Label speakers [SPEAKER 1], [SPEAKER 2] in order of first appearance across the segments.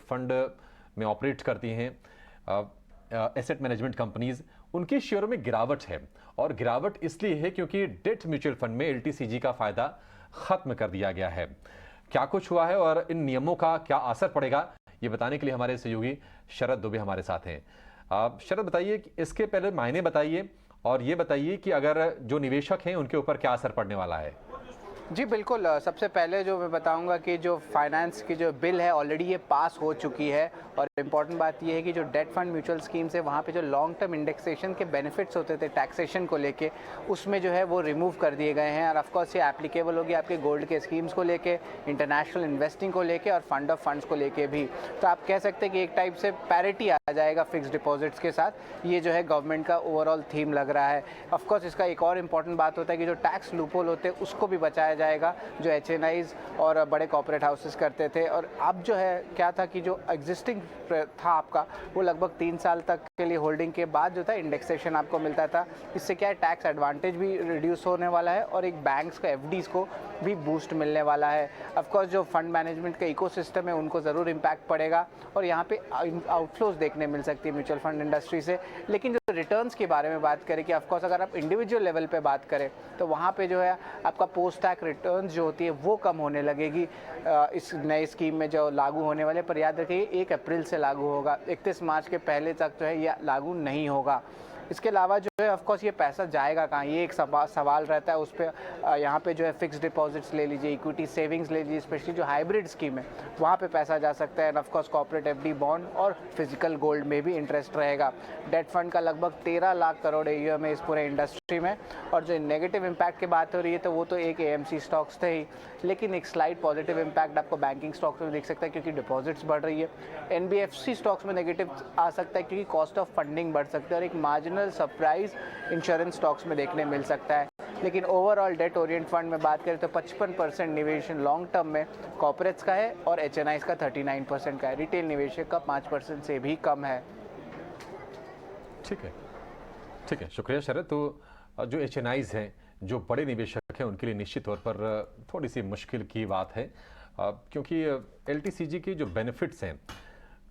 [SPEAKER 1] Fund में operate करती हैं एसेट मैनेजमेंट कंपनीज, उनके शेयरों में गिरावट है। और गिरावट इसलिए है क्योंकि डेट म्यूचुअल फंड में एलटीसीजी का फायदा खत्म कर दिया गया है। क्या कुछ हुआ है और इन नियमों का क्या असर पड़ेगा, ये बताने के लिए हमारे सहयोगी शरद दुबे हमारे साथ हैं। शरद, बताइए कि इसके पहले मायने बताइए और ये बताइए कि अगर जो निवेशक हैं उनके ऊपर क्या असर पड़ने वाला है।
[SPEAKER 2] जी बिल्कुल। सबसे पहले जो मैं बताऊंगा कि जो फाइनेंस की जो बिल है ऑलरेडी ये पास हो चुकी है। और इम्पॉर्टेंट बात ये है कि जो डेट फंड म्यूचुअल स्कीम्स है वहाँ पे जो लॉन्ग टर्म इंडेक्सेशन के बेनिफिट्स होते थे टैक्सेशन को लेके, उसमें जो है वो रिमूव कर दिए गए हैं। और ऑफकोर्स ये एप्लीकेबल होगी आपके गोल्ड के स्कीम्स को लेके, इंटरनेशनल इन्वेस्टिंग को लेके और फंड ऑफ फंड्स को लेके भी। तो आप कह सकते हैं कि एक टाइप से पैरिटी आ जाएगा फिक्स डिपॉजिट्स के साथ। ये जो है गवर्नमेंट का ओवरऑल थीम लग रहा है। ऑफकोर्स इसका एक और इम्पॉर्टेंट बात होता है कि जो टैक्स लूपहोल होते हैं उसको भी बचाया जाएगा, जो एचएनआईज और बड़े कॉर्पोरेट हाउसेस करते थे। और अब जो है क्या था कि जो एग्जिस्टिंग था आपका, वो लगभग 3 साल तक के लिए होल्डिंग के बाद जो था इंडेक्सेशन आपको मिलता था। इससे क्या है, टैक्स एडवांटेज भी रिड्यूस होने वाला है और एक बैंक्स का एफडीज को भी बूस्ट मिलने वाला है। ऑफकोर्स जो फंड मैनेजमेंट का इकोसिस्टम है उनको ज़रूर इम्पैक्ट पड़ेगा और यहाँ पे आउटफ्लोज देखने मिल सकती है म्यूचुअल फंड इंडस्ट्री से। लेकिन जो रिटर्न्स के बारे में बात करें कि ऑफकोर्स अगर आप इंडिविजुअल लेवल पे बात करें तो वहाँ पे जो है आपका पोस्ट टैक्स रिटर्न्स जो होती है वो कम होने लगेगी इस नए स्कीम में जो लागू होने वाले। पर याद रखिए 1 अप्रैल से लागू होगा, 31 मार्च के पहले तक जो है ये लागू नहीं होगा। इसके अलावा जो है ऑफकोर्स ये पैसा जाएगा कहाँ, ये एक सवाल रहता है। उस पर यहाँ पे जो है फिक्स डिपॉजिट्स ले लीजिए, इक्विटी सेविंग्स ले लीजिए, स्पेशली जो हाइब्रिड स्कीम है वहाँ पे पैसा जा सकता है। ऑफकोर्स कॉर्पोरेट एफडी, बॉन्ड और फिजिकल गोल्ड में भी इंटरेस्ट रहेगा। डेट फंड का लगभग 13 लाख करोड़ AUM है इस पूरे इंडस्ट्री में। और जो नेगेटिव इम्पैक्ट की बात हो रही है तो वो तो एक AMC स्टॉक्स थे ही, लेकिन एक स्लाइट पॉजिटिव इम्पैक्ट आपको बैंकिंग स्टॉक्स में दिख सकता है क्योंकि डिपॉजिट्स बढ़ रही है। NBFC स्टॉक्स में नेगेटिव आ सकता है क्योंकि कॉस्ट ऑफ फंडिंग बढ़ सकता है। और एक मार्जिनल सरप्राइज इंश्योरेंस स्टॉक्स में देखने मिल सकता है। लेकिन ओवरऑल डेट ओरिएंट फंड में बात करें तो 55% निवेश लॉन्ग टर्म में कॉर्पोरेट्स का है और HNIs का 39% का है। रिटेल निवेशक का 5% से भी कम है।
[SPEAKER 1] ठीक है, ठीक है, शुक्रिया शरद। तो जो HNIs हैं, जो बड़े निवेशक हैं, उनके लिए निश्चित तौर पर थोड़ी सी मुश्किल की बात है क्योंकि LTCG के जो बेनिफिट्स हैं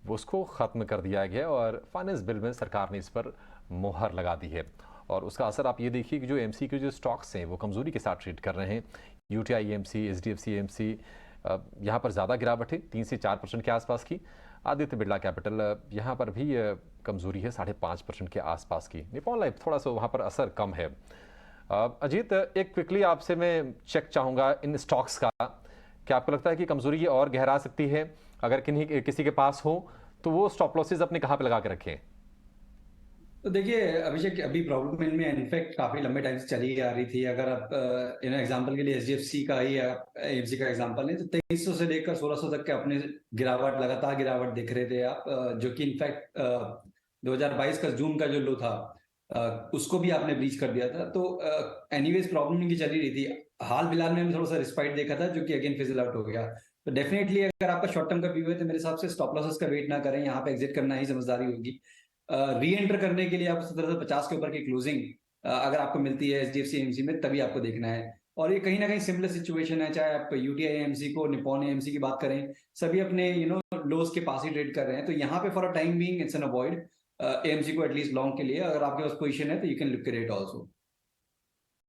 [SPEAKER 1] वो उसको ख़त्म कर दिया गया और फाइनेंस बिल में सरकार ने इस पर मोहर लगा दी है। और उसका असर आप ये देखिए कि जो AMC के जो स्टॉक्स हैं वो कमज़ोरी के साथ ट्रीट कर रहे हैं। UTI AMC, HDFC AMC, यहाँ पर ज़्यादा गिरावट है, 3 से 4% के आसपास की। आदित्य बिरला कैपिटल, यहाँ पर भी कमज़ोरी है 5.5% के आसपास की। निपॉन लाइफ थोड़ा सा वहाँ पर असर कम है। अजीत, एक क्विकली आपसे मैं चेक चाहूँगा इन स्टॉक्स का, क्या आपको लगता है कि कमज़ोरी ये और गहरा सकती है? अगर किसी के पास हो तो वो स्टॉप लॉसेज अपने कहाँ पे लगा के रखें?
[SPEAKER 3] तो देखिए अभिषेक, अभी प्रॉब्लम इनमें इनफैक्ट काफी लंबे टाइम से चली आ रही थी। अगर आप एग्जांपल के लिए HDFC का ही AMC का एग्जांपल लें तो 2300 से लेकर 1600 तक के अपने लगातार गिरावट देख रहे थे आप, जो कि इनफैक्ट 2022 का जून का जो लो था उसको भी आपने ब्रीच कर दिया था। तो एनीवेज प्रॉब्लम इनकी चली रही थी। हाल फिलहाल में थोड़ा सा रिस्पाइट देखा था जो कि अगेन फिजल आउट हो गया। तो डेफिनेटली अगर आपका शॉर्ट टर्म का व्यू है तो मेरे हिसाब से स्टॉप लॉसेस का वेट ना करें, यहाँ पे एग्जिट करना ही समझदारी होगी। री एंटर करने के लिए आपको 1750 के ऊपर की क्लोजिंग अगर आपको मिलती है HDFC AMC में तभी आपको देखना है। और ये कहीं ना कहीं सिमिलर सिचुएशन है, चाहे आप UTI AMC को, निपॉन AMC की बात करें, सभी अपने लोज के पास ही ट्रेड कर रहे हैं। तो यहाँ पे for a time being it's an avoid AMC को एटलीस्ट लॉन्ग के लिए। अगर आपके पास पोजीशन है तो you can look at it also.